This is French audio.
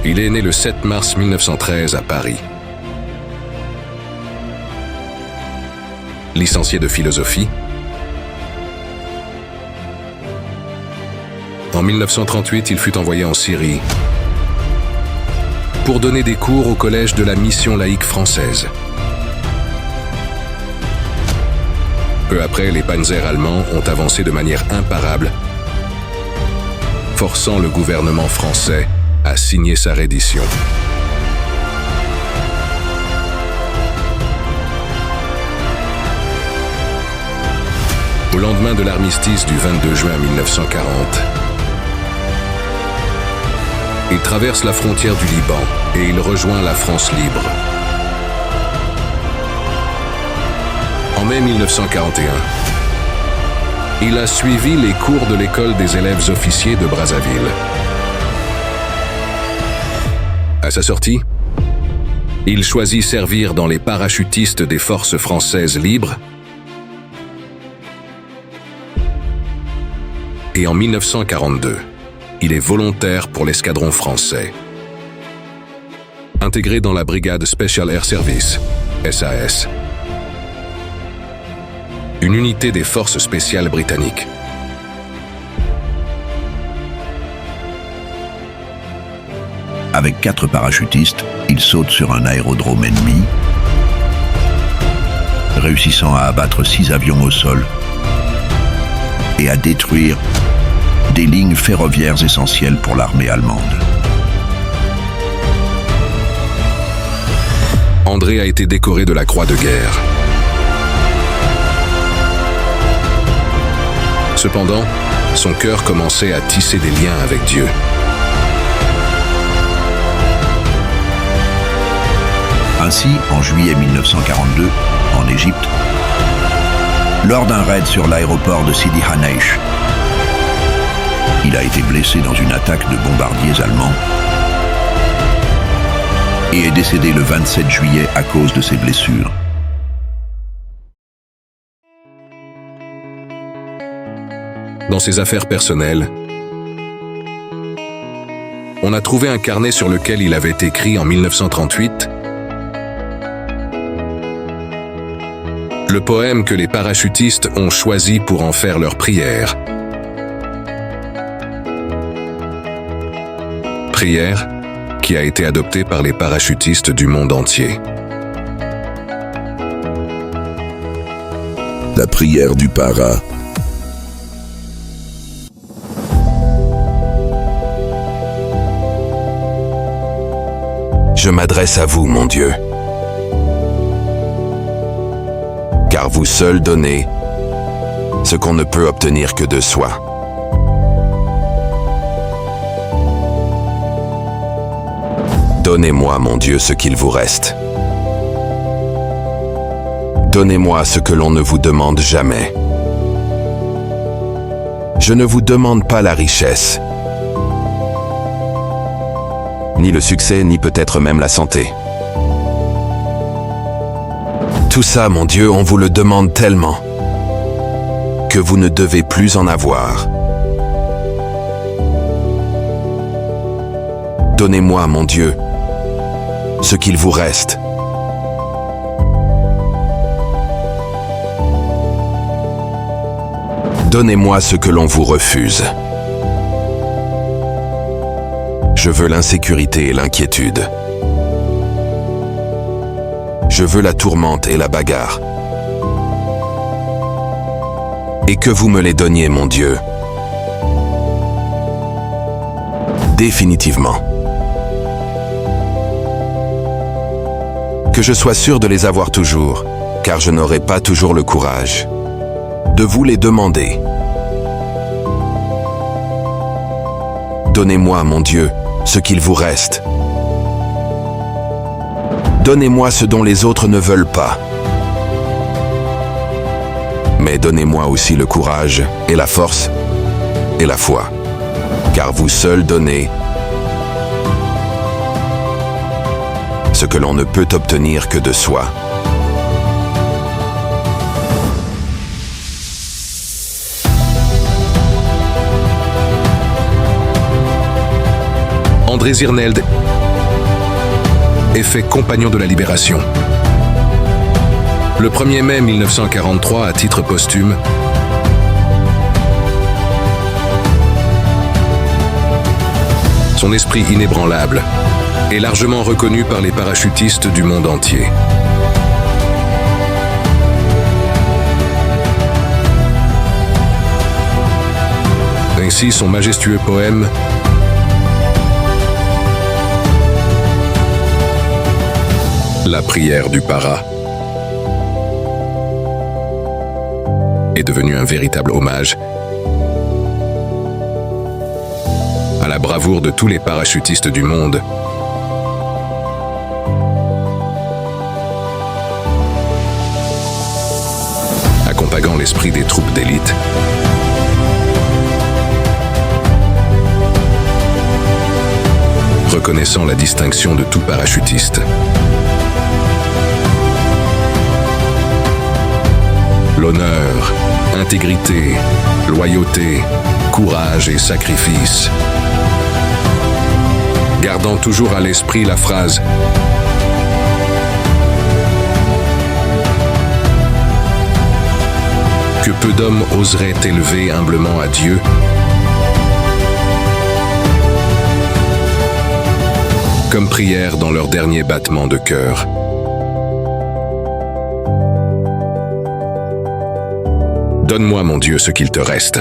Il est né le 7 mars 1913 à Paris. Licencié de philosophie, en 1938, il fut envoyé en Syrie pour donner des cours au collège de la Mission laïque française. Peu après, les panzers allemands ont avancé de manière imparable, forçant le gouvernement français à signer sa reddition. Au lendemain de l'armistice du 22 juin 1940, il traverse la frontière du Liban et il rejoint la France libre. En mai 1941, il a suivi les cours de l'école des élèves officiers de Brazzaville. À sa sortie, il choisit servir dans les parachutistes des forces françaises libres et en 1942, il est volontaire pour l'escadron français. Intégré dans la brigade Special Air Service, SAS, une unité des forces spéciales britanniques. Avec 4 parachutistes, il saute sur un aérodrome ennemi, réussissant à abattre 6 avions au sol et à détruire des lignes ferroviaires essentielles pour l'armée allemande. André a été décoré de la Croix de guerre. Cependant, son cœur commençait à tisser des liens avec Dieu. Ainsi, en juillet 1942, en Égypte, lors d'un raid sur l'aéroport de Sidi Haneish, il a été blessé dans une attaque de bombardiers allemands et est décédé le 27 juillet à cause de ses blessures. Dans ses affaires personnelles, on a trouvé un carnet sur lequel il avait écrit en 1938 le poème que les parachutistes ont choisi pour en faire leur prière. Prière qui a été adoptée par les parachutistes du monde entier. La prière du para. Je m'adresse à vous, mon Dieu, car vous seul donnez ce qu'on ne peut obtenir que de soi. Donnez-moi, mon Dieu, ce qu'il vous reste. Donnez-moi ce que l'on ne vous demande jamais. Je ne vous demande pas la richesse, ni le succès, ni peut-être même la santé. Tout ça, mon Dieu, on vous le demande tellement que vous ne devez plus en avoir. Donnez-moi, mon Dieu, ce qu'il vous reste. Donnez-moi ce que l'on vous refuse. Je veux l'insécurité et l'inquiétude. Je veux la tourmente et la bagarre. Et que vous me les donniez, mon Dieu. Définitivement. Que je sois sûr de les avoir toujours, car je n'aurai pas toujours le courage de vous les demander. Donnez-moi, mon Dieu, ce qu'il vous reste. Donnez-moi ce dont les autres ne veulent pas. Mais donnez-moi aussi le courage et la force et la foi, car vous seul donnez ce que l'on ne peut obtenir que de soi. André Zirneld et fait compagnon de la libération. Le 1er mai 1943, à titre posthume, son esprit inébranlable est largement reconnu par les parachutistes du monde entier. Ainsi, son majestueux poème « La prière du para » est devenu un véritable hommage à la bravoure de tous les parachutistes du monde, accompagnant l'esprit des troupes d'élite. Reconnaissant la distinction de tout parachutiste. L'honneur, intégrité, loyauté, courage et sacrifice. Gardant toujours à l'esprit la phrase « Que peu d'hommes oseraient élever humblement à Dieu » comme prière dans leur dernier battement de cœur. Donne-moi, mon Dieu, ce qu'il te reste.